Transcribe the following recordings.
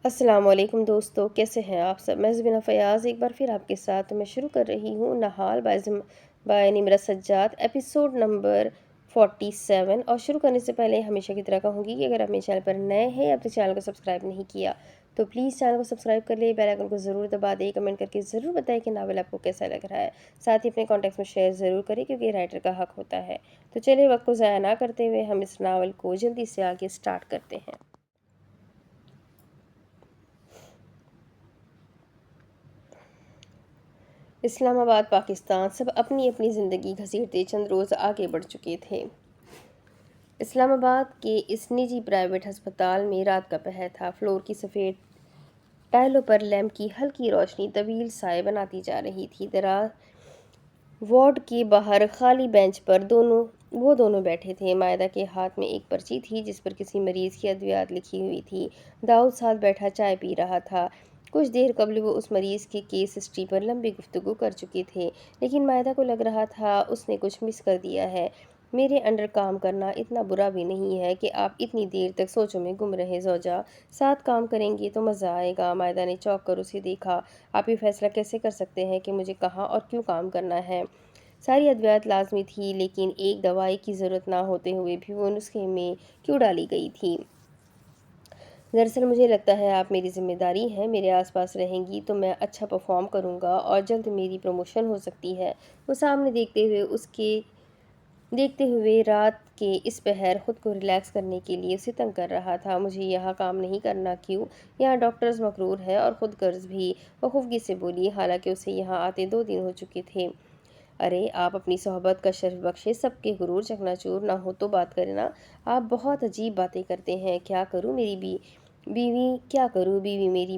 السلام علیکم دوستو، کیسے ہیں آپ سب؟ میں زبینہ فیاض ایک بار پھر آپ کے ساتھ میں شروع کر رہی ہوں نہال by Nimrat Sajjad episode number 47۔ اور شروع کرنے سے پہلے ہمیشہ کی طرح کہوں گی کہ اگر آپ میرے چینل پر نئے ہیں یا اپنے چینل کو سبسکرائب نہیں کیا تو پلیز چینل کو سبسکرائب کر لیں، بیل آئیکن کو ضرور دبا دیں، کمنٹ کر کے ضرور بتائیں کہ ناول آپ کو کیسا لگ رہا ہے، ساتھ ہی اپنے کانٹیکٹس میں شیئر ضرور کریں کیونکہ یہ رائٹر کا حق ہوتا ہے۔ تو چلیے وقت کو ضائع نہ کرتے ہوئے ہم اس ناول کو جلدی سے آگے سٹارٹ کرتے ہیں۔ اسلام آباد پاکستان سب اپنی اپنی زندگی گھسیٹتے چند روز آگے بڑھ چکے تھے۔ اسلام آباد کے اس نجی پرائیویٹ ہسپتال میں رات کا پہر تھا۔ فلور کی سفید ٹائلوں پر لیمپ کی ہلکی روشنی طویل سائے بناتی جا رہی تھی۔ دراز وارڈ کے باہر خالی بینچ پر وہ دونوں بیٹھے تھے۔ مائدہ کے ہاتھ میں ایک پرچی تھی جس پر کسی مریض کی ادویات لکھی ہوئی تھی۔ داؤد ساتھ بیٹھا چائے پی رہا تھا۔ کچھ دیر قبل وہ اس مریض کی کیس ہسٹری پر لمبی گفتگو کر چکے تھے، لیکن مائدہ کو لگ رہا تھا اس نے کچھ مس کر دیا ہے۔ میرے انڈر کام کرنا اتنا برا بھی نہیں ہے کہ آپ اتنی دیر تک سوچوں میں گم رہے زوجہ، ساتھ کام کریں گے تو مزہ آئے گا۔ مائدہ نے چونک کر اسے دیکھا۔ آپ یہ فیصلہ کیسے کر سکتے ہیں کہ مجھے کہاں اور کیوں کام کرنا ہے؟ ساری ادویات لازمی تھی، لیکن ایک دوائی کی ضرورت نہ ہوتے ہوئے بھی وہ نسخے میں کیوں ڈالی گئی تھی؟ دراصل مجھے لگتا ہے آپ میری ذمہ داری ہیں، میرے آس پاس رہیں گی تو میں اچھا پرفارم کروں گا اور جلد میری پروموشن ہو سکتی ہے۔ وہ سامنے دیکھتے ہوئے رات کے اس پہر خود کو ریلیکس کرنے کے لیے اسے تنگ کر رہا تھا۔ مجھے یہاں کام نہیں کرنا کیوں؟ یہاں ڈاکٹرز مقرور ہے اور خود غرض بھی، وہ خفگی سے بولی، حالانکہ اسے یہاں آتے 2 دن ہو چکے تھے۔ ارے آپ اپنی صحبت کا شرف بخشے، سب کے غرور چکنا چور نہ ہو تو بات کریں نا۔ آپ بہت عجیب باتیں کرتے ہیں۔ کیا کروں بیوی میری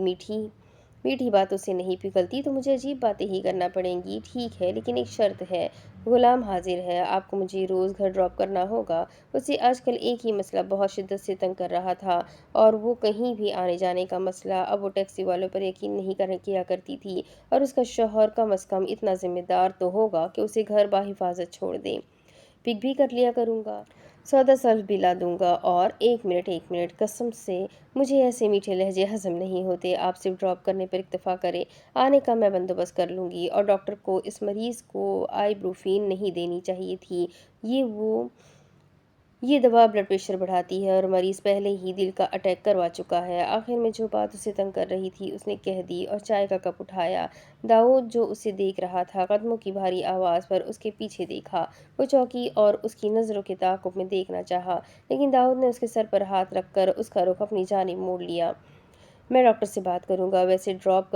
میٹھی باتوں سے نہیں پگھلتی تو مجھے عجیب باتیں ہی کرنا پڑیں گی۔ ٹھیک ہے، لیکن ایک شرط ہے۔ غلام حاضر ہے، آپ کو مجھے روز گھر ڈراپ کرنا ہوگا۔ اسے آج کل ایک ہی مسئلہ بہت شدت سے تنگ کر رہا تھا، اور وہ کہیں بھی آنے جانے کا مسئلہ۔ اب وہ ٹیکسی والوں پر یقین نہیں کیا کرتی تھی، اور اس کا شوہر کم از کم اتنا ذمہ دار تو ہوگا کہ اسے گھر بحفاظت چھوڑ دے۔ پک بھی کر لیا کروں گا، سودا سلف بھی لا دوں گا، اور ایک منٹ قسم سے مجھے ایسے میٹھے لہجے ہضم نہیں ہوتے۔ آپ صرف ڈراپ کرنے پر اکتفا کریں، آنے کا میں بندوبست کر لوں گی۔ اور ڈاکٹر کو اس مریض کو آئیبروفین نہیں دینی چاہیے تھی۔ یہ دوا بلڈ پریشر بڑھاتی ہے، اور مریض پہلے ہی دل کا اٹیک کروا چکا ہے۔ آخر میں جو بات اسے تنگ کر رہی تھی اس نے کہہ دی، اور چائے کا کپ اٹھایا۔ داؤد جو اسے دیکھ رہا تھا قدموں کی بھاری آواز پر اس کے پیچھے دیکھا۔ وہ چونکی اور اس کی نظروں کے تعاقب میں دیکھنا چاہا، لیکن داؤد نے اس کے سر پر ہاتھ رکھ کر اس کا رخ اپنی جانب موڑ لیا۔ میں ڈاکٹر سے بات کروں گا۔ ویسے ڈراپ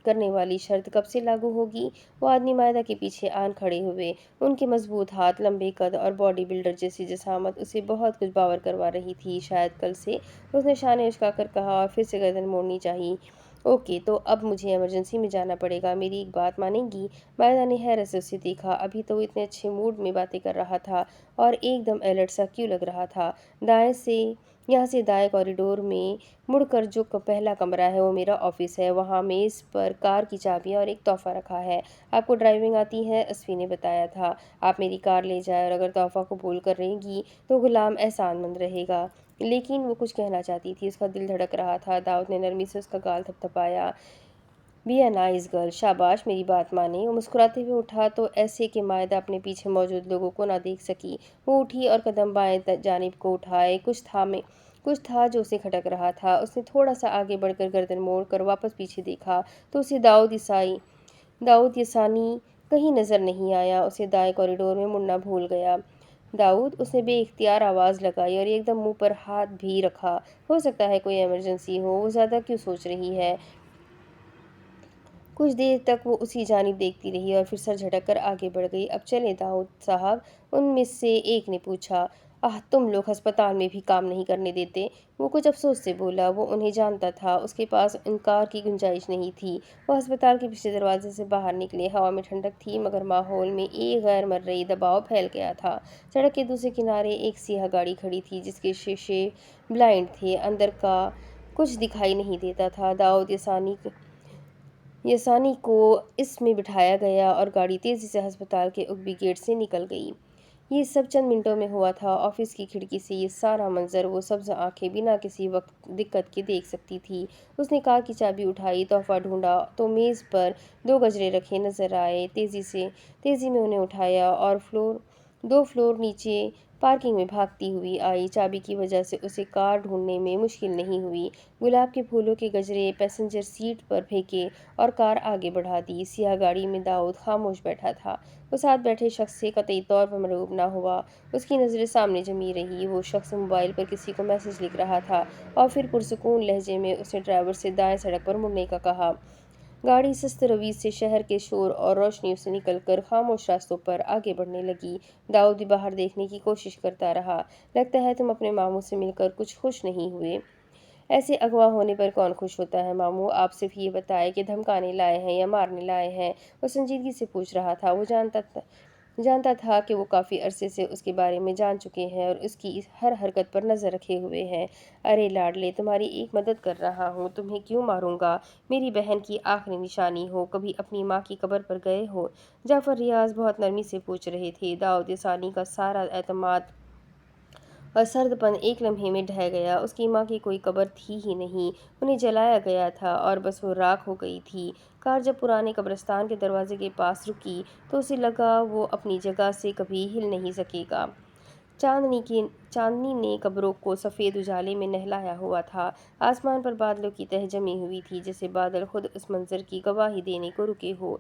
کرنے والی شرط کب سے لاگو ہوگی؟ وہ آدمی مائدہ کے پیچھے آن کھڑے ہوئے۔ ان کے مضبوط ہاتھ، لمبے قد اور باڈی بلڈر جیسی جسامت اسے بہت کچھ باور کروا رہی تھی۔ شاید کل سے، اس نے شانے اچکا کر کہا، اور پھر سے گردن موڑنی چاہی۔ اوکے، تو اب مجھے ایمرجنسی میں جانا پڑے گا، میری ایک بات مانیں گی؟ مائدہ نے حیرت سے اسے دیکھا۔ ابھی تو وہ اتنے اچھے موڈ میں باتیں کر رہا تھا، اور ایک دم الرٹ سا کیوں لگ رہا تھا؟ یہاں سے دائیں کوریڈور میں مڑ کر جو پہلا کمرہ ہے وہ میرا آفس ہے۔ وہاں میز پر کار کی چابیاں اور ایک تحفہ رکھا ہے۔ آپ کو ڈرائیونگ آتی ہے؟ اسفی نے بتایا تھا۔ آپ میری کار لے جائیں، اور اگر تحفہ قبول کریں گی تو غلام احسان مند رہے گا۔ لیکن وہ کچھ کہنا چاہتی تھی، اس کا دل دھڑک رہا تھا۔ داؤد نے نرمی سے اس کا گال تھپتھپایا۔ بی اے نائس گرل، شاباش، میری بات مانیں۔ وہ مسکراتے ہوئے اٹھا تو ایسے کہ مائدہ اپنے پیچھے موجود لوگوں کو نہ دیکھ سکی۔ وہ اٹھی اور قدم بائیں جانب کو اٹھائے۔ کچھ تھا جو اسے کھٹک رہا تھا۔ اس نے تھوڑا سا آگے بڑھ کر گردن موڑ کر واپس پیچھے دیکھا تو اسے داؤد یسانی کہیں نظر نہیں آیا۔ اسے دائیں کوریڈور میں مڑنا بھول گیا۔ داؤد، اس نے بے اختیار آواز لگائی اور ایک دم منہ پر ہاتھ بھی رکھا۔ ہو سکتا ہے کوئی ایمرجنسی ہو، وہ زیادہ کیوں سوچ رہی ہے؟ کچھ دیر تک وہ اسی جانب دیکھتی رہی اور پھر سر جھٹک کر آگے بڑھ گئی۔ اب چلیں داؤد صاحب، ان میں سے ایک نے پوچھا۔ تم لوگ ہسپتال میں بھی کام نہیں کرنے دیتے؟ وہ کچھ افسوس سے بولا۔ وہ انہیں جانتا تھا، اس کے پاس انکار کی گنجائش نہیں تھی۔ وہ ہسپتال کے پچھلے دروازے سے باہر نکلے۔ ہوا میں ٹھنڈک تھی، مگر ماحول میں ایک غیر مرئی دباؤ پھیل گیا تھا۔ سڑک کے دوسرے کنارے ایک سیاہ گاڑی کھڑی تھی جس کے شیشے بلائنڈ تھے، اندر کا کچھ دکھائی نہیں دیتا تھا۔ داؤد یسانی کو اس میں بٹھایا گیا اور گاڑی تیزی سے ہسپتال کے عقبی گیٹ سے نکل گئی۔ یہ سب چند منٹوں میں ہوا تھا۔ آفس کی کھڑکی سے یہ سارا منظر وہ سبز آنکھیں بنا کسی وقت دقت کے دیکھ سکتی تھی۔ اس نے کار کی چابی اٹھائی، تحفہ ڈھونڈا تو میز پر 2 گجرے رکھے نظر آئے۔ تیزی میں انہیں اٹھایا اور 2 فلور نیچے پارکنگ میں بھاگتی ہوئی آئی۔ چابی کی وجہ سے اسے کار ڈھونڈنے میں مشکل نہیں ہوئی۔ گلاب کے پھولوں کے گجرے پیسنجر سیٹ پر پھینکے اور کار آگے بڑھا دی۔ سیاہ گاڑی میں داؤد خاموش بیٹھا تھا۔ وہ ساتھ بیٹھے شخص سے قطعی طور پر مرعوب نہ ہوا۔ اس کی نظریں سامنے جمی رہی۔ وہ شخص موبائل پر کسی کو میسج لکھ رہا تھا اور پھر پرسکون لہجے میں اس نے ڈرائیور سے دائیں سڑک پر مڑنے کا کہا۔ گاڑی سست روی سے شہر کے شور اور روشنیوں سے نکل کر خاموش راستوں پر آگے بڑھنے لگی۔ داؤد بھی باہر دیکھنے کی کوشش کرتا رہا۔ لگتا ہے تم اپنے ماموں سے مل کر کچھ خوش نہیں ہوئے؟ ایسے اغوا ہونے پر کون خوش ہوتا ہے ماموں؟ آپ صرف یہ بتائیں کہ دھمکانے لائے ہیں یا مارنے لائے ہیں؟ وہ سنجیدگی سے پوچھ رہا تھا۔ وہ جانتا تھا کہ وہ کافی عرصے سے اس کے بارے میں جان چکے ہیں اور اس کی ہر حرکت پر نظر رکھے ہوئے ہیں۔ ارے لاڈلے، تمہاری ایک مدد کر رہا ہوں، تمہیں کیوں ماروں گا؟ میری بہن کی آخری نشانی ہو، کبھی اپنی ماں کی قبر پر گئے ہو؟ جعفر ریاض بہت نرمی سے پوچھ رہے تھے۔ داؤد یسانی کا سارا اعتماد اور سرد پن ایک لمحے میں ڈھہ گیا۔ اس کی ماں کی کوئی قبر تھی ہی نہیں، انہیں جلایا گیا تھا اور بس وہ راکھ ہو گئی تھی۔ کار جب پرانے قبرستان کے دروازے کے پاس رکی تو اسے لگا وہ اپنی جگہ سے کبھی ہل نہیں سکے گا۔ چاندنی نے قبروں کو سفید اجالے میں نہلایا ہوا تھا۔ آسمان پر بادلوں کی تہہ جمی ہوئی تھی، جیسے بادل خود اس منظر کی گواہی دینے کو رکے ہو۔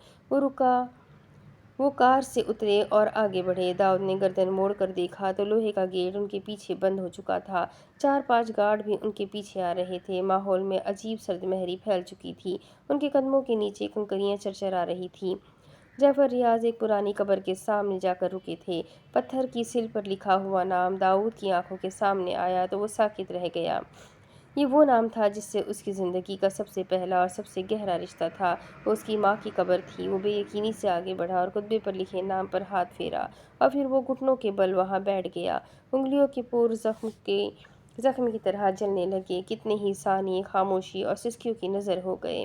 وہ کار سے اترے اور آگے بڑھے۔ داؤد نے گردن موڑ کر دیکھا تو لوہے کا گیٹ ان کے پیچھے بند ہو چکا تھا۔ 4-5 گارڈ بھی ان کے پیچھے آ رہے تھے۔ ماحول میں عجیب سرد مہری پھیل چکی تھی۔ ان کے قدموں کے نیچے کنکریاں چرچرا رہی تھیں۔ جعفر ریاض ایک پرانی قبر کے سامنے جا کر رکے تھے۔ پتھر کی سل پر لکھا ہوا نام داؤد کی آنکھوں کے سامنے آیا تو وہ ساکت رہ گیا۔ یہ وہ نام تھا جس سے اس کی زندگی کا سب سے پہلا اور سب سے گہرا رشتہ تھا۔ وہ اس کی ماں کی قبر تھی۔ وہ بے یقینی سے آگے بڑھا اور کتبے پر لکھے نام پر ہاتھ پھیرا اور پھر وہ گھٹنوں کے بل وہاں بیٹھ گیا۔ انگلیوں کے پور زخم کی طرح جلنے لگے۔ کتنے ہی ثانیے خاموشی اور سسکیوں کی نظر ہو گئے۔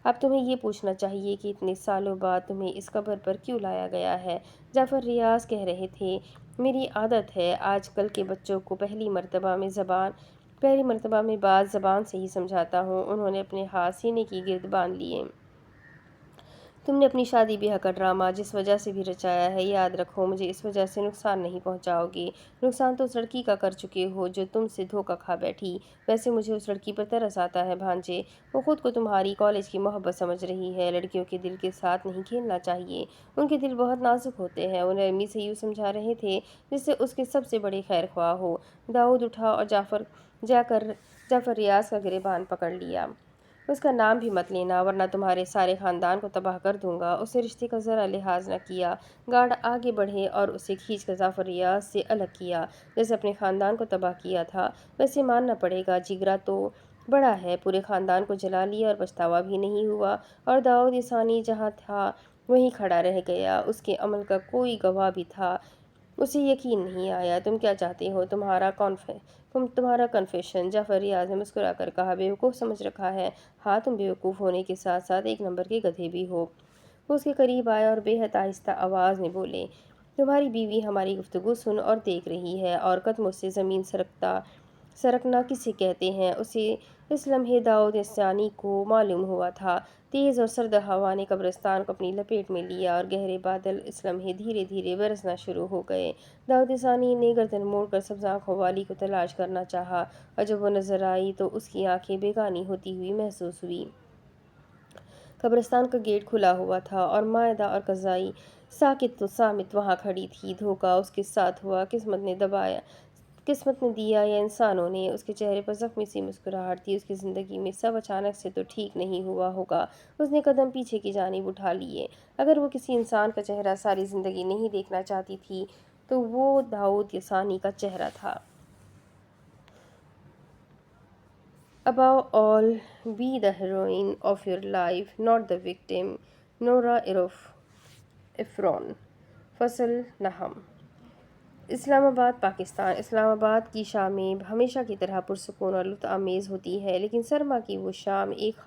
اب تمہیں یہ پوچھنا چاہیے کہ اتنے سالوں بعد تمہیں اس قبر پر کیوں لایا گیا ہے؟ جعفر ریاض کہہ رہے تھے۔ میری عادت ہے، آج کل کے بچوں کو پہلی مرتبہ میں بات زبان سے ہی سمجھاتا ہوں۔ انہوں نے اپنے ہاتھ سینے کی گرد باندھ لیے۔ تم نے اپنی شادی بیاہ کا ڈرامہ جس وجہ سے بھی رچایا ہے، یاد رکھو مجھے اس وجہ سے نقصان نہیں پہنچاؤ گے۔ نقصان تو اس لڑکی کا کر چکے ہو جو تم سے دھوکہ کھا بیٹھی۔ ویسے مجھے اس لڑکی پر ترس آتا ہے بھانجے۔ وہ خود کو تمہاری کالج کی محبت سمجھ رہی ہے۔ لڑکیوں کے دل کے ساتھ نہیں کھیلنا چاہیے، ان کے دل بہت نازک ہوتے ہیں۔ وہ نرمی سے یوں سمجھا رہے تھے جس سے اس کے سب سے بڑے خیر خواہ ہو۔ داؤد اٹھا اور جعفر ریاض کا گریبان پکڑ لیا۔ اس کا نام بھی مت لینا ورنہ تمہارے سارے خاندان کو تباہ کر دوں گا۔ اس نے رشتے کا ذرا لحاظ نہ کیا۔ گارڈ آگے بڑھے اور اسے کھینچ کر جعفر ریاض سے الگ کیا۔ جیسے اپنے خاندان کو تباہ کیا تھا۔ ویسے ماننا پڑے گا جگرا تو بڑا ہے، پورے خاندان کو جلا لیا اور پچھتاوا بھی نہیں ہوا۔ اور داؤد یسانی جہاں تھا وہیں کھڑا رہ گیا۔ اس کے عمل کا کوئی گواہ بھی تھا۔ اسے یقین نہیں آیا۔ تم کیا چاہتے ہو؟ تمہارا کنفیشن؟ جعفر ریاض نے مسکرا کر کہا۔ بیوقوف سمجھ رکھا ہے؟ ہاں، تم بیوقوف ہونے کے ساتھ ساتھ ایک نمبر کے گدھے بھی ہو۔ وہ اس کے قریب آیا اور بے حد آہستہ آواز میں بولے۔ تمہاری بیوی ہماری گفتگو سن اور دیکھ رہی ہے، اور قدموں سے زمین سرکنا کسے کہتے ہیں اسے اس لمحے داؤد یسانی کو معلوم ہوا تھا۔ تیز اور سرد ہوا نے قبرستان کو اپنی لپیٹ میں لیا اور گہرے بادل اس لمحے دھیرے دھیرے برسنا شروع ہو گئے۔ داؤد یسانی نے گردن موڑ کر سبز آنکھوں والی کو تلاش کرنا چاہا اور جب وہ نظر آئی تو اس کی آنکھیں بیگانی ہوتی ہوئی محسوس ہوئی۔ قبرستان کا گیٹ کھلا ہوا تھا اور مائدہ اور قزائی ساکت و صامت وہاں کھڑی تھی۔ دھوکہ اس کے ساتھ ہوا، قسمت نے دیا یا انسانوں نے؟ اس کے چہرے پر زخمی سی مسکراہٹ تھی۔ اس کی زندگی میں سب اچانک سے تو ٹھیک نہیں ہوا ہوگا۔ اس نے قدم پیچھے کی جانب اٹھا لیے۔ اگر وہ کسی انسان کا چہرہ ساری زندگی نہیں دیکھنا چاہتی تھی تو وہ داؤد یسانی کا چہرہ تھا۔ Above all, be the heroine of your life, not the victim. نورا عرفان۔ فصل نہم۔ اسلام آباد، پاکستان۔ اسلام آباد کی شامیں ہمیشہ کی طرح پرسکون اور لطف آمیز ہوتی ہیں، لیکن سرما کی وہ شام ایک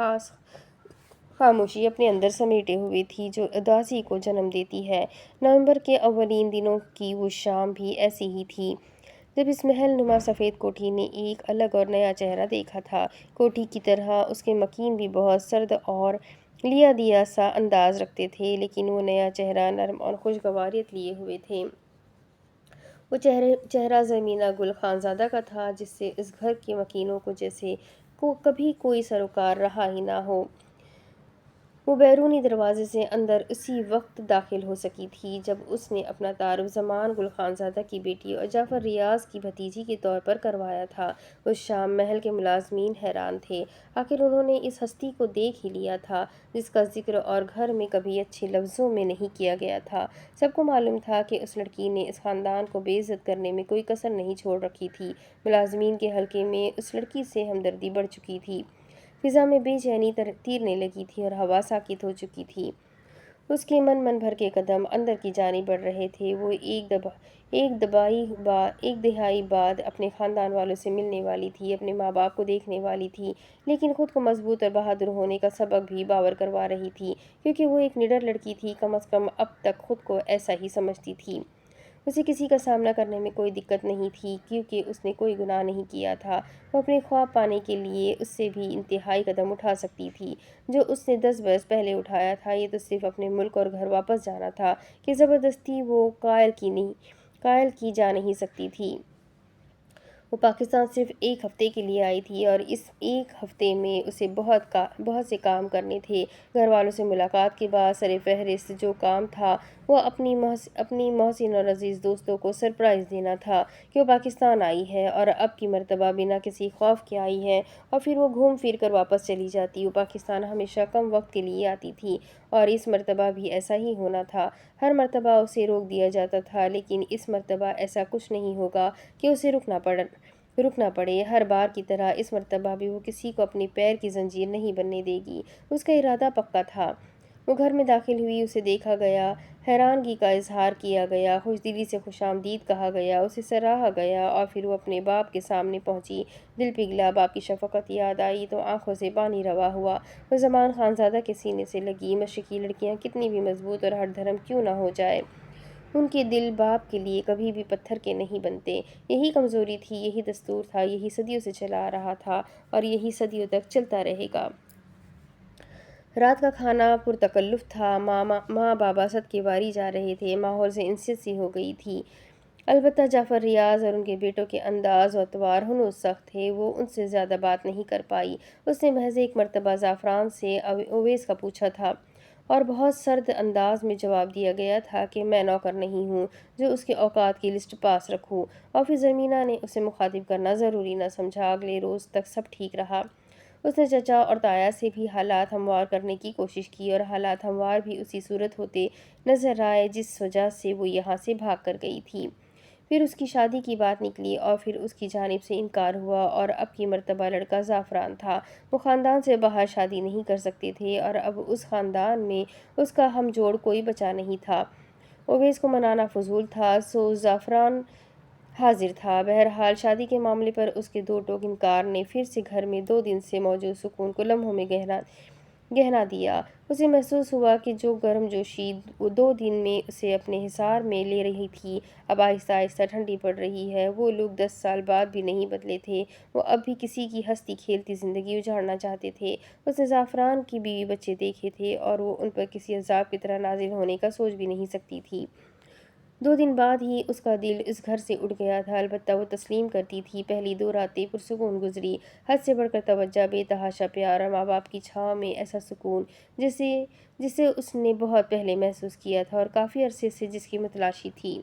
خاموشی اپنے اندر سمیٹے ہوئے تھی جو اداسی کو جنم دیتی ہے۔ نومبر کے اولین دنوں کی وہ شام بھی ایسی ہی تھی جب اس محل نما سفید کوٹھی نے ایک الگ اور نیا چہرہ دیکھا تھا۔ کوٹھی کی طرح اس کے مکین بھی بہت سرد اور لیا دیا سا انداز رکھتے تھے، لیکن وہ نیا چہرہ نرم اور خوشگواریت لیے ہوئے تھے۔ وہ چہرہ زمینہ گل خانزادہ کا تھا، جس سے اس گھر کے مکینوں کو جیسے کبھی کوئی سروکار رہا ہی نہ ہو۔ وہ بیرونی دروازے سے اندر اسی وقت داخل ہو سکی تھی جب اس نے اپنا تعارف زمان گل خانزادہ کی بیٹی اور جعفر ریاض کی بھتیجی کے طور پر کروایا تھا۔ اس شام محل کے ملازمین حیران تھے۔ آخر انہوں نے اس ہستی کو دیکھ ہی لیا تھا جس کا ذکر اور گھر میں کبھی اچھے لفظوں میں نہیں کیا گیا تھا۔ سب کو معلوم تھا کہ اس لڑکی نے اس خاندان کو بے عزت کرنے میں کوئی کسر نہیں چھوڑ رکھی تھی۔ ملازمین کے حلقے میں اس لڑکی سے ہمدردی بڑھ چکی تھی۔ فضا میں بے چینی تیرنے لگی تھی اور ہوا ساکت ہو چکی تھی۔ اس کے من بھر کے قدم اندر کی جانب بڑھ رہے تھے۔ وہ ایک دہائی بعد اپنے خاندان والوں سے ملنے والی تھی، اپنے ماں باپ کو دیکھنے والی تھی، لیکن خود کو مضبوط اور بہادر ہونے کا سبق بھی باور کروا رہی تھی، کیونکہ وہ ایک نڈر لڑکی تھی، کم از کم اب تک خود کو ایسا ہی سمجھتی تھی۔ اسے کسی کا سامنا کرنے میں کوئی دقت نہیں تھی، کیونکہ اس نے کوئی گناہ نہیں کیا تھا۔ وہ اپنے خواب پانے کے لیے اس سے بھی انتہائی قدم اٹھا سکتی تھی جو اس نے 10 برس پہلے اٹھایا تھا۔ یہ تو صرف اپنے ملک اور گھر واپس جانا تھا کہ زبردستی وہ قائل کی جا نہیں سکتی تھی۔ وہ پاکستان صرف ایک ہفتے کے لیے آئی تھی اور اس ایک ہفتے میں اسے بہت سے کام کرنے تھے۔ گھر والوں سے ملاقات کے بعد سر فہرست جو کام تھا وہ اپنی محسن اور عزیز دوستوں کو سرپرائز دینا تھا کہ وہ پاکستان آئی ہے اور اب کی مرتبہ بنا کسی خوف کے آئی ہے، اور پھر وہ گھوم پھر کر واپس چلی جاتی۔ وہ پاکستان ہمیشہ کم وقت کے لیے آتی تھی اور اس مرتبہ بھی ایسا ہی ہونا تھا۔ ہر مرتبہ اسے روک دیا جاتا تھا، لیکن اس مرتبہ ایسا کچھ نہیں ہوگا کہ اسے رکنا پڑے۔ ہر بار کی طرح اس مرتبہ بھی وہ کسی کو اپنے پیر کی زنجیر نہیں بننے دے گی۔ اس کا ارادہ پکا تھا۔ وہ گھر میں داخل ہوئی، اسے دیکھا گیا، حیرانگی کا اظہار کیا گیا، خوش دلی سے خوش آمدید کہا گیا، اسے سراہا گیا، اور پھر وہ اپنے باپ کے سامنے پہنچی۔ دل پگھلا، باپ کی شفقت یاد آئی تو آنکھوں سے پانی روا ہوا۔ وہ زمان خانزادہ کے سینے سے لگی۔ مشرقی لڑکیاں کتنی بھی مضبوط اور ہٹ دھرم کیوں نہ ہو جائے، ان کے دل باپ کے لیے کبھی بھی پتھر کے نہیں بنتے۔ یہی کمزوری تھی، یہی دستور تھا، یہی صدیوں سے چلا آ رہا تھا اور یہی صدیوں تک چلتا رہے گا۔ رات کا کھانا پرتکلف تھا۔ ماں بابا صدقے واری جا رہے تھے۔ ماحول سے انسیت سی ہو گئی تھی۔ البتہ جعفر ریاض اور ان کے بیٹوں کے انداز و اطوار ہنوز سخت تھے۔ وہ ان سے زیادہ بات نہیں کر پائی۔ اس نے محض ایک مرتبہ زعفران سے اویس کا پوچھا تھا اور بہت سرد انداز میں جواب دیا گیا تھا کہ میں نوکر نہیں ہوں جو اس کے اوقات کی لسٹ پاس رکھوں، اور پھر زرمینہ نے اسے مخاطب کرنا ضروری نہ سمجھا۔ اگلے روز تک سب ٹھیک رہا۔ اس نے چچا اور تایا سے بھی حالات ہموار کرنے کی کوشش کی اور حالات ہموار بھی اسی صورت ہوتے نظر آئے جس وجہ سے وہ یہاں سے بھاگ کر گئی تھی۔ پھر اس کی شادی کی بات نکلی اور پھر اس کی جانب سے انکار ہوا، اور اب کی مرتبہ لڑکا زعفران تھا۔ وہ خاندان سے باہر شادی نہیں کر سکتے تھے اور اب اس خاندان میں اس کا ہم جوڑ کوئی بچا نہیں تھا۔ اویس کو منانا فضول تھا، سو زعفران حاضر تھا۔ بہرحال شادی کے معاملے پر اس کے دو ٹوک انکار نے پھر سے گھر میں 2 دن سے موجود سکون کو لمحوں میں گہنا دیا۔ اسے محسوس ہوا کہ جو گرم جوشی وہ 2 دن میں اسے اپنے حصار میں لے رہی تھی اب آہستہ آہستہ ٹھنڈی پڑ رہی ہے۔ وہ لوگ 10 سال بعد بھی نہیں بدلے تھے، وہ اب بھی کسی کی ہنستی کھیلتی زندگی اجاڑنا چاہتے تھے۔ اس نے زعفران کی بیوی بچے دیکھے تھے اور وہ ان پر کسی عذاب کی طرح نازل ہونے کا سوچ بھی نہیں سکتی تھی۔ 2 دن بعد ہی اس کا دل اس گھر سے اٹھ گیا تھا، البتہ وہ تسلیم کرتی تھی۔ پہلی 2 راتیں پرسکون گزری، حد سے بڑھ کر توجہ، بے تحاشا پیار اور ماں باپ کی چھاؤں میں ایسا سکون جسے اس نے بہت پہلے محسوس کیا تھا اور کافی عرصے سے جس کی متلاشی تھی۔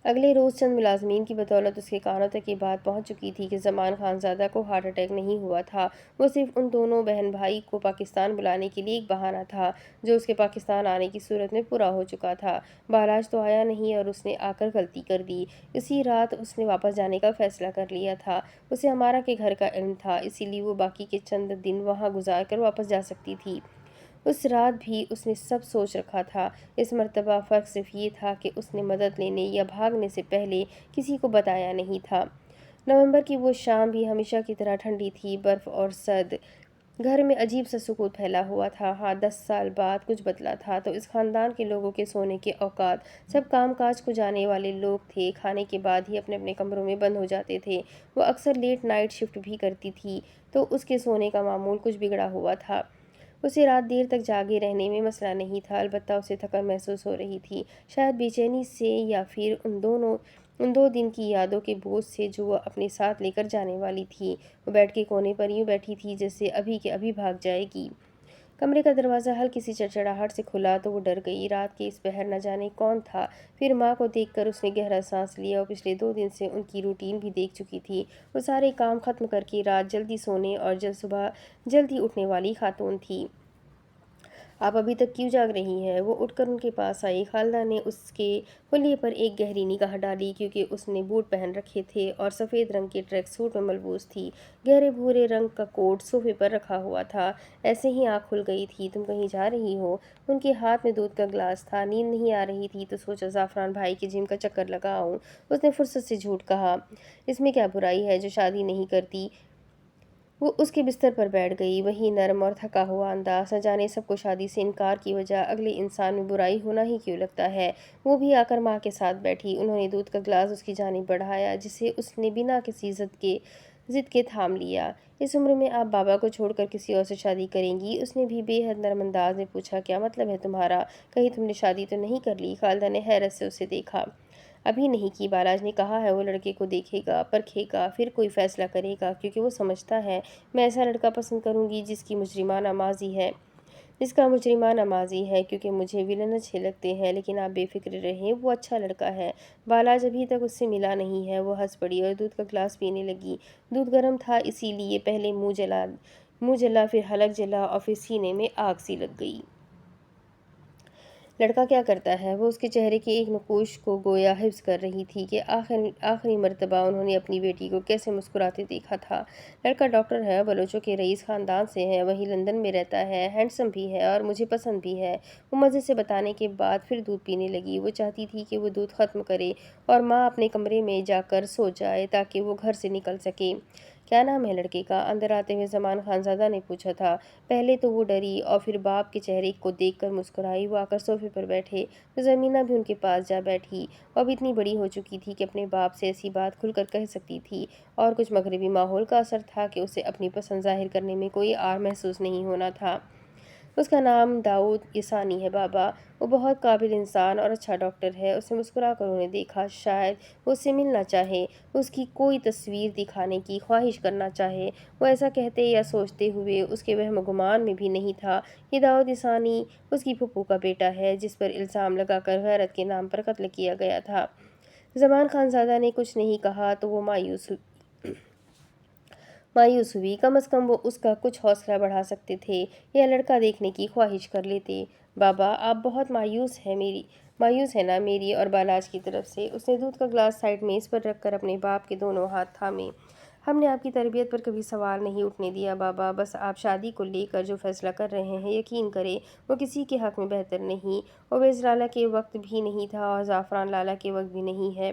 اگلے روز چند ملازمین کی بدولت اس کے کانوں تک یہ بات پہنچ چکی تھی کہ زمان خانزادہ کو ہارٹ اٹیک نہیں ہوا تھا، وہ صرف ان دونوں بہن بھائی کو پاکستان بلانے کے لیے ایک بہانہ تھا جو اس کے پاکستان آنے کی صورت میں پورا ہو چکا تھا۔ بالاج تو آیا نہیں اور اس نے آ کر غلطی کر دی۔ اسی رات اس نے واپس جانے کا فیصلہ کر لیا تھا۔ اسے ہمارا کے گھر کا علم تھا، اسی لیے وہ باقی کے چند دن وہاں گزار کر واپس جا سکتی تھی۔ اس رات بھی اس نے سب سوچ رکھا تھا۔ اس مرتبہ فرق صرف یہ تھا کہ اس نے مدد لینے یا بھاگنے سے پہلے کسی کو بتایا نہیں تھا۔ نومبر کی وہ شام بھی ہمیشہ کی طرح ٹھنڈی تھی، برف اور سرد، گھر میں عجیب سا سکوت پھیلا ہوا تھا۔ ہاں، 10 سال بعد کچھ بدلا تھا تو اس خاندان کے لوگوں کے سونے کے اوقات۔ سب کام کاج کو جانے والے لوگ تھے، کھانے کے بعد ہی اپنے اپنے کمروں میں بند ہو جاتے تھے۔ وہ اکثر لیٹ نائٹ شفٹ بھی کرتی تھی تو اس کے سونے کا معمول کچھ بگڑا ہوا تھا۔ اسے رات دیر تک جاگے رہنے میں مسئلہ نہیں تھا، البتہ اسے تھکن محسوس ہو رہی تھی، شاید بے چینی سے یا پھر ان 2 دن کی یادوں کے بوجھ سے جو وہ اپنے ساتھ لے کر جانے والی تھی۔ وہ بیڈ کے کونے پر یوں بیٹھی تھی جیسے ابھی کے ابھی بھاگ جائے گی۔ کمرے کا دروازہ ہلکی سی چڑچڑاہٹ سے کھلا تو وہ ڈر گئی۔ رات کے اس پہر نہ جانے کون تھا۔ پھر ماں کو دیکھ کر اس نے گہرا سانس لیا۔ وہ پچھلے 2 دن سے ان کی روٹین بھی دیکھ چکی تھی۔ وہ سارے کام ختم کر کے رات جلدی سونے اور صبح جلدی اٹھنے والی خاتون تھی۔ آپ ابھی تک کیوں جاگ رہی ہیں؟ وہ اٹھ کر ان کے پاس آئی۔ خالدہ نے اس کے حلیے پر ایک گہری نگاہ ڈالی کیونکہ اس نے بوٹ پہن رکھے تھے اور سفید رنگ کے ٹریک سوٹ میں ملبوس تھی۔ گہرے بھورے رنگ کا کوٹ صوفے پر رکھا ہوا تھا۔ ایسے ہی آنکھ کھل گئی تھی۔ تم کہیں جا رہی ہو؟ ان کے ہاتھ میں دودھ کا گلاس تھا۔ نیند نہیں آ رہی تھی تو سوچا زعفران بھائی کے جم کا چکر لگا آؤں۔ اس نے فرصت سے جھوٹ کہا۔ اس میں کیا برائی ہے جو شادی نہیں کرتی؟ وہ اس کے بستر پر بیٹھ گئی، وہی نرم اور تھکا ہوا انداز۔ نہ جانے سب کو شادی سے انکار کی وجہ اگلے انسان میں برائی ہونا ہی کیوں لگتا ہے۔ وہ بھی آ کر ماں کے ساتھ بیٹھی۔ انہوں نے دودھ کا گلاس اس کی جانب بڑھایا جسے اس نے بنا کسی ضد کے تھام لیا۔ اس عمر میں آپ بابا کو چھوڑ کر کسی اور سے شادی کریں گی؟ اس نے بھی بے حد نرم انداز میں پوچھا۔ کیا مطلب ہے تمہارا؟ کہیں تم نے شادی تو نہیں کر لی؟ خالدہ نے حیرت سے اسے دیکھا۔ ابھی نہیں کی، بالاج نے کہا ہے وہ لڑکے کو دیکھے گا، پرکھے گا، پھر کوئی فیصلہ کرے گا کیونکہ وہ سمجھتا ہے میں ایسا لڑکا پسند کروں گی جس کا مجرمانہ ماضی ہے کیونکہ مجھے ولن اچھے لگتے ہیں، لیکن آپ بے فکر رہیں، وہ اچھا لڑکا ہے۔ بالاج ابھی تک اس سے ملا نہیں ہے۔ وہ ہنس پڑی اور دودھ کا گلاس پینے لگی۔ دودھ گرم تھا اسی لیے پہلے منہ جلا پھر حلق جلا اور پھر سینے میں آگ سی لگ گئی۔ لڑکا کیا کرتا ہے؟ وہ اس کے چہرے کے ایک نقوش کو گویا حفظ کر رہی تھی کہ آخری مرتبہ انہوں نے اپنی بیٹی کو کیسے مسکراتے دیکھا تھا۔ لڑکا ڈاکٹر ہے، بلوچوں کے رئیس خاندان سے ہے، وہیں لندن میں رہتا ہے، ہینڈسم بھی ہے اور مجھے پسند بھی ہے۔ وہ مزے سے بتانے کے بعد پھر دودھ پینے لگی۔ وہ چاہتی تھی کہ وہ دودھ ختم کرے اور ماں اپنے کمرے میں جا کر سو جائے تاکہ وہ گھر سے نکل سکے۔ کیا نام ہے لڑکے کا؟ اندر آتے ہوئے زمان خانزادہ نے پوچھا تھا۔ پہلے تو وہ ڈری اور پھر باپ کے چہرے کو دیکھ کر مسکرائی۔ وہ آ کر صوفے پر بیٹھے تو زمینہ بھی ان کے پاس جا بیٹھی۔ وہ اب اتنی بڑی ہو چکی تھی کہ اپنے باپ سے ایسی بات کھل کر کہہ سکتی تھی، اور کچھ مغربی ماحول کا اثر تھا کہ اسے اپنی پسند ظاہر کرنے میں کوئی عار محسوس نہیں ہونا تھا۔ اس کا نام داؤد یسانی ہے بابا۔ وہ بہت قابل انسان اور اچھا ڈاکٹر ہے۔ اس نے مسکرا کر انہیں دیکھا۔ شاید وہ اس سے ملنا چاہے، اس کی کوئی تصویر دکھانے کی خواہش کرنا چاہے۔ وہ ایسا کہتے یا سوچتے ہوئے اس کے وہم و گمان میں بھی نہیں تھا کہ داؤد یسانی اس کی پھپھو کا بیٹا ہے جس پر الزام لگا کر غیرت کے نام پر قتل کیا گیا تھا۔ زمان خانزادہ نے کچھ نہیں کہا تو وہ مایوس ہوئی۔ کم از کم وہ اس کا کچھ حوصلہ بڑھا سکتے تھے یا لڑکا دیکھنے کی خواہش کر لیتے۔ بابا، آپ بہت مایوس ہیں نا میری اور بالاج کی طرف سے؟ اس نے دودھ کا گلاس سائیڈ میز پر رکھ کر اپنے باپ کے دونوں ہاتھ تھامے۔ ہم نے آپ کی تربیت پر کبھی سوال نہیں اٹھنے دیا بابا، بس آپ شادی کو لے کر جو فیصلہ کر رہے ہیں یقین کریں وہ کسی کے حق میں بہتر نہیں، اویس لالا کے وقت بھی نہیں تھا اور زعفران لالا کے وقت بھی نہیں ہے۔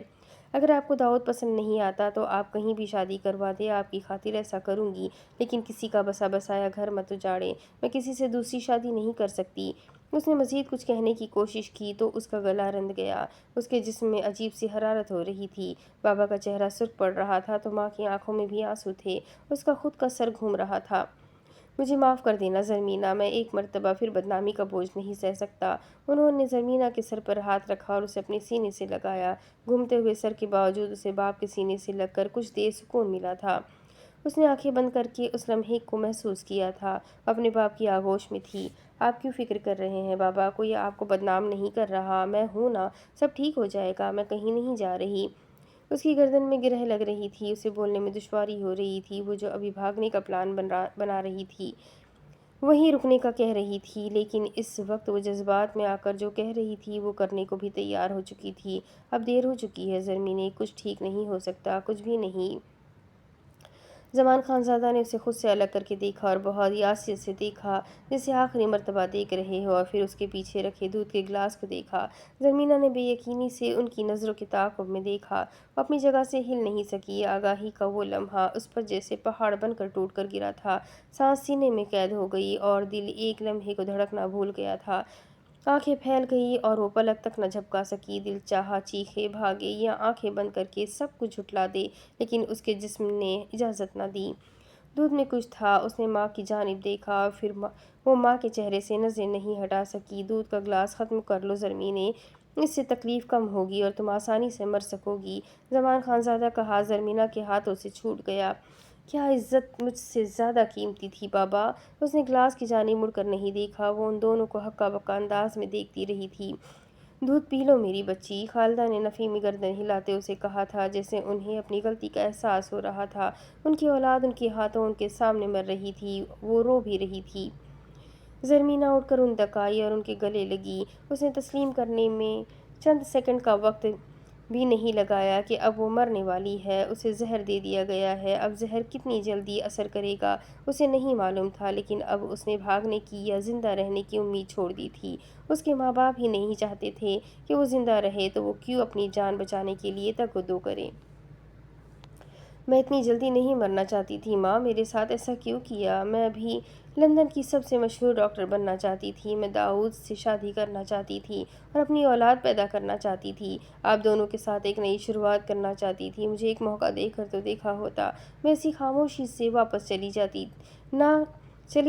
اگر آپ کو داؤد پسند نہیں آتا تو آپ کہیں بھی شادی کروا دیں، آپ کی خاطر ایسا کروں گی، لیکن کسی کا بسا بسایا گھر مت اجاڑیں۔ میں کسی سے دوسری شادی نہیں کر سکتی۔ اس نے مزید کچھ کہنے کی کوشش کی تو اس کا گلا رند گیا۔ اس کے جسم میں عجیب سی حرارت ہو رہی تھی۔ بابا کا چہرہ سرخ پڑ رہا تھا تو ماں کی آنکھوں میں بھی آنسو تھے۔ اس کا خود کا سر گھوم رہا تھا۔ مجھے معاف کر دینا زرمینہ، میں ایک مرتبہ پھر بدنامی کا بوجھ نہیں سہ سکتا۔ انہوں نے زرمینہ کے سر پر ہاتھ رکھا اور اسے اپنے سینے سے لگایا۔ گھومتے ہوئے سر کے باوجود اسے باپ کے سینے سے لگ کر کچھ دیر سکون ملا تھا۔ اس نے آنکھیں بند کر کے اس لمحے کو محسوس کیا تھا، اپنے باپ کی آغوش میں تھی۔ آپ کیوں فکر کر رہے ہیں بابا؟ کوئی آپ کو بدنام نہیں کر رہا، میں ہوں نا، سب ٹھیک ہو جائے گا، میں کہیں نہیں جا رہی۔ اس کی گردن میں گرہ لگ رہی تھی، اسے بولنے میں دشواری ہو رہی تھی۔ وہ جو ابھی بھاگنے کا پلان بنا رہی تھی وہیں رکنے کا کہہ رہی تھی، لیکن اس وقت وہ جذبات میں آ کر جو کہہ رہی تھی وہ کرنے کو بھی تیار ہو چکی تھی۔ اب دیر ہو چکی ہے زرمینے، کچھ ٹھیک نہیں ہو سکتا، کچھ بھی نہیں۔ زمان خانزادہ نے اسے خود سے الگ کر کے دیکھا اور بہت یاسیت سے دیکھا، جسے آخری مرتبہ دیکھ رہے ہو، اور پھر اس کے پیچھے رکھے دودھ کے گلاس کو دیکھا۔ زرمینہ نے بے یقینی سے ان کی نظروں کے تعاقب میں دیکھا۔ وہ اپنی جگہ سے ہل نہیں سکی۔ آگاہی کا وہ لمحہ اس پر جیسے پہاڑ بن کر ٹوٹ کر گرا تھا۔ سانس سینے میں قید ہو گئی اور دل ایک لمحے کو دھڑکنا بھول گیا تھا۔ آنکھیں پھیل گئی اور وہ پلک تک نہ جھپکا سکی۔ دل چاہا چیخے، بھاگے یا آنکھیں بند کر کے سب کچھ جھٹلا دے، لیکن اس کے جسم نے اجازت نہ دی۔ دودھ میں کچھ تھا۔ اس نے ماں کی جانب دیکھا، پھر وہ ماں کے چہرے سے نظریں نہیں ہٹا سکی۔ دودھ کا گلاس ختم کر لو زرمینے، اس سے تکلیف کم ہوگی اور تم آسانی سے مر سکو گی۔ زمان خانزادہ کا ہاتھ زرمینہ کے ہاتھوں سے چھوٹ گیا۔ کیا عزت مجھ سے زیادہ قیمتی تھی بابا؟ اس نے گلاس کی جانب مڑ کر نہیں دیکھا۔ وہ ان دونوں کو ہکا بکا انداز میں دیکھتی رہی تھی۔ دودھ پی لو میری بچی، خالدہ نے نفی میں گردن ہلاتے اسے کہا تھا، جیسے انہیں اپنی غلطی کا احساس ہو رہا تھا۔ ان کی اولاد ان کے ہاتھوں ان کے سامنے مر رہی تھی، وہ رو بھی رہی تھی۔ زرمینہ اٹھ کر ان تک آئی اور ان کے گلے لگی۔ اس نے تسلیم کرنے میں چند سیکنڈ کا وقت بھی نہیں لگایا کہ اب وہ مرنے والی ہے، اسے زہر دے دیا گیا ہے۔ اب زہر کتنی جلدی اثر کرے گا اسے نہیں معلوم تھا، لیکن اب اس نے بھاگنے کی یا زندہ رہنے کی امید چھوڑ دی تھی۔ اس کے ماں باپ ہی نہیں چاہتے تھے کہ وہ زندہ رہے، تو وہ کیوں اپنی جان بچانے کے لیے تگ و دو کرے؟ میں اتنی جلدی نہیں مرنا چاہتی تھی ماں، میرے ساتھ ایسا کیوں کیا؟ میں بھی لندن کی سب سے مشہور ڈاکٹر بننا چاہتی تھی، میں داؤد سے شادی کرنا چاہتی تھی اور اپنی اولاد پیدا کرنا چاہتی تھی، آپ دونوں کے ساتھ ایک نئی شروعات کرنا چاہتی تھی۔ مجھے ایک موقع دے کر تو دیکھا ہوتا، میں اسی خاموشی سے واپس چلی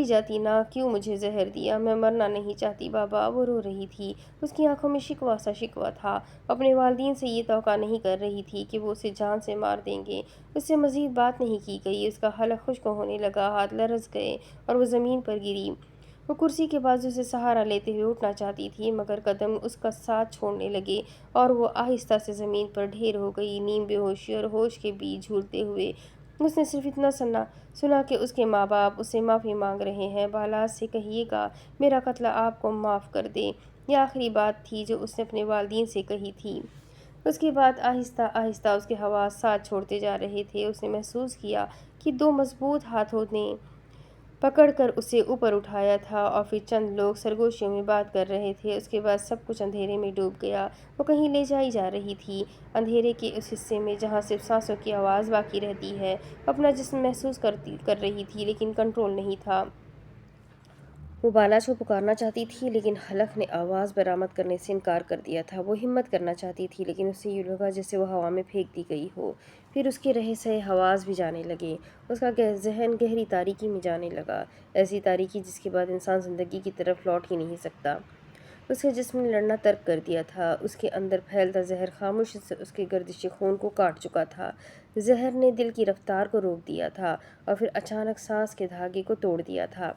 جاتی نہ کیوں مجھے زہر دیا؟ میں مرنا نہیں چاہتی بابا۔ وہ رو رہی تھی، اس کی آنکھوں میں شکوہ سا شکوہ تھا۔ اپنے والدین سے یہ توقع نہیں کر رہی تھی کہ وہ اسے جان سے مار دیں گے۔ اس سے مزید بات نہیں کی گئی۔ اس کا حلق خشک ہونے لگا، ہاتھ لرز گئے اور وہ زمین پر گری۔ وہ کرسی کے بازو سے سہارا لیتے ہوئے اٹھنا چاہتی تھی، مگر قدم اس کا ساتھ چھوڑنے لگے اور وہ آہستہ سے زمین پر ڈھیر ہو گئی، نیم بے ہوشی اور ہوش کے بیچ جھولتے ہوئے۔ اس نے صرف اتنا سنا کہ اس کے ماں باپ اس سے معافی مانگ رہے ہیں۔ بالا سے کہیے گا میرا قتل آپ کو معاف کر دے۔ یہ آخری بات تھی جو اس نے اپنے والدین سے کہی تھی۔ اس کے بعد آہستہ آہستہ اس کے حواس ساتھ چھوڑتے جا رہے تھے۔ اس نے محسوس کیا کہ دو مضبوط ہاتھوں نے پکڑ کر اسے اوپر اٹھایا تھا اور پھر چند لوگ سرگوشیوں میں بات کر رہے تھے۔ اس کے بعد سب کچھ اندھیرے میں ڈوب گیا۔ وہ کہیں لے جائی جا رہی تھی، اندھیرے کے اس حصے میں جہاں صرف سانسوں کی آواز باقی رہتی ہے۔ اپنا جسم محسوس کر رہی تھی، لیکن کنٹرول نہیں تھا۔ وہ بالا کو پکارنا چاہتی تھی، لیکن حلق نے آواز برآمد کرنے سے انکار کر دیا تھا۔ وہ ہمت کرنا چاہتی تھی، لیکن اسے یوں لگا جیسے وہ ہوا میں پھینک دی گئی ہو۔ پھر اس کے رہے سہے حواس بھی جانے لگے۔ اس کا ذہن گہری تاریکی میں جانے لگا، ایسی تاریکی جس کے بعد انسان زندگی کی طرف لوٹ ہی نہیں سکتا۔ اس کے جسم نے لڑنا ترک کر دیا تھا۔ اس کے اندر پھیلتا زہر خاموشی سے اس کے گردش خون کو کاٹ چکا تھا۔ زہر نے دل کی رفتار کو روک دیا تھا اور پھر اچانک سانس کے دھاگے کو توڑ دیا تھا۔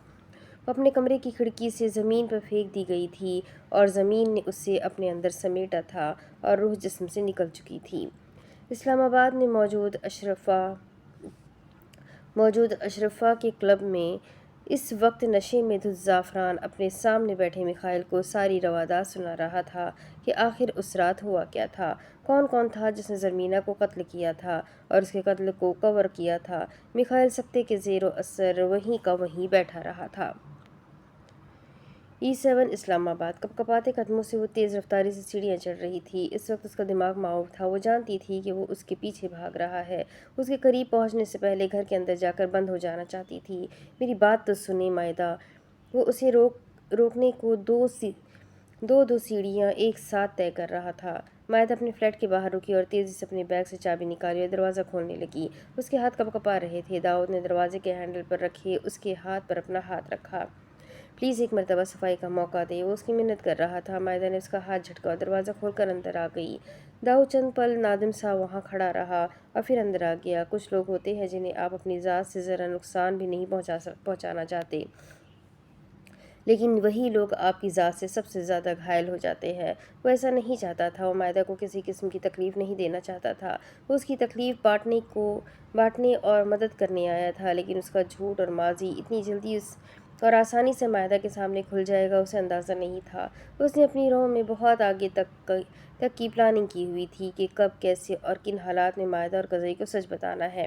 وہ اپنے کمرے کی کھڑکی سے زمین پر پھینک دی گئی تھی اور زمین نے اسے اپنے اندر سمیٹا تھا اور روح جسم سے نکل چکی تھی۔ اسلام آباد میں موجود اشرفیہ کے کلب میں اس وقت نشے میں دھت زعفران اپنے سامنے بیٹھے میخائیل کو ساری روادات سنا رہا تھا کہ آخر اس رات ہوا کیا تھا، کون تھا جس نے زرمینہ کو قتل کیا تھا اور اس کے قتل کو کور کیا تھا۔ میخائیل سکتے کے زیر و اثر وہیں کا وہیں بیٹھا رہا تھا۔ E7 اسلام آباد۔ کپکپاتے قدموں سے وہ تیز رفتاری سے سیڑھیاں چڑھ رہی تھی۔ اس وقت اس کا دماغ معاوب تھا۔ وہ جانتی تھی کہ وہ اس کے پیچھے بھاگ رہا ہے، اس کے قریب پہنچنے سے پہلے گھر کے اندر جا کر بند ہو جانا چاہتی تھی۔ میری بات تو سنیں مائدہ۔ وہ اسے روکنے کو دو سیڑھیاں ایک ساتھ طے کر رہا تھا۔ مائدہ اپنے فلیٹ کے باہر رکی اور تیزی سے اپنے بیگ سے چابی نکالی اور دروازہ کھولنے لگی۔ اس کے ہاتھ کپکپا رہے تھے۔ داؤد نے دروازے کے ہینڈل پر رکھے اس کے ہاتھ پر اپنا ہاتھ رکھا۔ پلیز ایک مرتبہ صفائی کا موقع دے، وہ اس کی منت کر رہا تھا۔ مائدہ نے اس کا ہاتھ جھٹکا اور دروازہ کھول کر اندر آ گئی۔ داؤد چند پل نادم سا وہاں کھڑا رہا اور پھر اندر آ گیا۔ کچھ لوگ ہوتے ہیں جنہیں آپ اپنی ذات سے ذرا نقصان بھی نہیں پہنچانا چاہتے، لیکن وہی لوگ آپ کی ذات سے سب سے زیادہ گھائل ہو جاتے ہیں۔ وہ ایسا نہیں چاہتا تھا۔ وہ مائدہ کو کسی قسم کی تکلیف نہیں دینا چاہتا تھا۔ وہ اس کی تکلیف بانٹنے اور مدد کرنے آیا تھا، لیکن اس کا جھوٹ اور ماضی اتنی جلدی اور آسانی سے مائدہ کے سامنے کھل جائے گا اسے اندازہ نہیں تھا۔ اس نے اپنی روح میں بہت آگے تک کی پلاننگ کی ہوئی تھی کہ کب، کیسے اور کن حالات میں مائدہ اور قزئی کو سچ بتانا ہے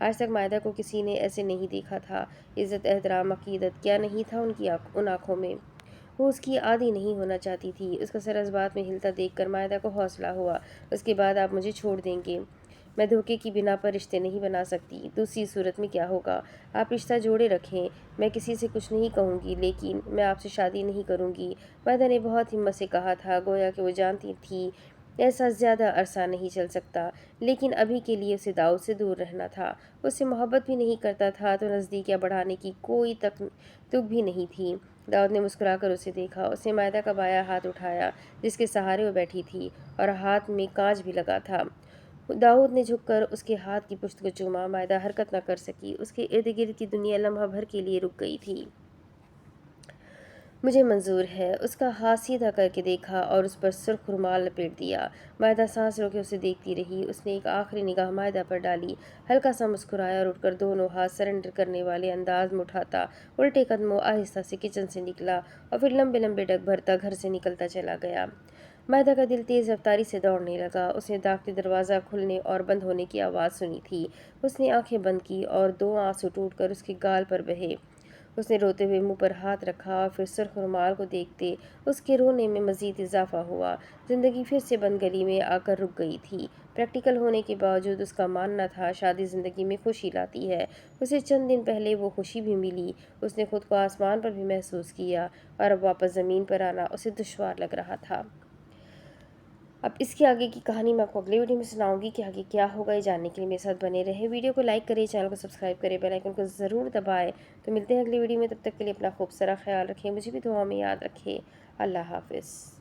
آج تک مائدہ کو کسی نے ایسے نہیں دیکھا تھا۔ عزت، احترام، عقیدت کیا نہیں تھا ان آنکھوں میں۔ وہ اس کی عادی نہیں ہونا چاہتی تھی۔ اس کا سر اس بات میں ہلتا دیکھ کر مائدہ کو حوصلہ ہوا۔ اس کے بعد آپ مجھے چھوڑ دیں گے؟ میں دھوکے کی بنا پر رشتے نہیں بنا سکتی۔ دوسری صورت میں کیا ہوگا؟ آپ رشتہ جوڑے رکھیں، میں کسی سے کچھ نہیں کہوں گی، لیکن میں آپ سے شادی نہیں کروں گی۔ مائدہ نے بہت ہمت سے کہا تھا، گویا کہ وہ جانتی تھی ایسا زیادہ عرصہ نہیں چل سکتا، لیکن ابھی کے لیے اسے داؤد سے دور رہنا تھا۔ اس سے محبت بھی نہیں کرتا تھا تو نزدیکیاں بڑھانے کی کوئی تک بھی نہیں تھی۔ داؤد نے مسکرا کر اسے دیکھا۔ اس نے مائدہ کا بایاں ہاتھ اٹھایا جس کے سہارے وہ بیٹھی تھی، اور ہاتھ میں کانچ بھی لگا تھا۔ داؤد نے جھک کر اس کے ہاتھ کی پشت کو چوما۔ مائدہ حرکت نہ کر سکی۔ اس کے ارد گرد کی دنیا لمحہ بھر کے لیے رک گئی تھی۔ مجھے منظور ہے۔ اس کا ہاتھ سیدھا کر کے دیکھا اور اس پر سرخ رومال لپیٹ دیا۔ مائدہ سانس روکے اسے دیکھتی رہی۔ اس نے ایک آخری نگاہ مائدہ پر ڈالی، ہلکا سا مسکرایا اور اٹھ کر دونوں ہاتھ سرنڈر کرنے والے انداز میں اٹھاتا الٹے قدموں آہستہ سے کچن سے نکلا اور پھر لمبے لمبے ڈگ بھرتا گھر سے نکلتا چلا گیا۔ مائدہ کا دل تیز رفتاری سے دوڑنے لگا۔ اس نے داخلی دروازہ کھلنے اور بند ہونے کی آواز سنی تھی۔ اس نے آنکھیں بند کی اور دو آنسو ٹوٹ کر اس کے گال پر بہے۔ اس نے روتے ہوئے منہ پر ہاتھ رکھا اور پھر سرخ رومال کو دیکھتے اس کے رونے میں مزید اضافہ ہوا۔ زندگی پھر سے بند گلی میں آ کر رک گئی تھی۔ پریکٹیکل ہونے کے باوجود اس کا ماننا تھا شادی زندگی میں خوشی لاتی ہے۔ اسے چند دن پہلے وہ خوشی بھی ملی۔ اس نے خود کو آسمان پر بھی محسوس کیا اور اب واپس زمین پر آنا اسے دشوار لگ رہا تھا۔ اب اس کے آگے کی کہانی میں آپ کو اگلی ویڈیو میں سناؤں گی کہ آگے کیا ہوگا۔ یہ جاننے کے لیے میرے ساتھ بنے رہے۔ ویڈیو کو لائک کریں، چینل کو سبسکرائب کریں، بیل آئیکن کو ضرور دبائیں۔ تو ملتے ہیں اگلی ویڈیو میں، تب تک کے لیے اپنا خوب سارا خیال رکھیں، مجھے بھی دعا میں یاد رکھیں۔ اللہ حافظ۔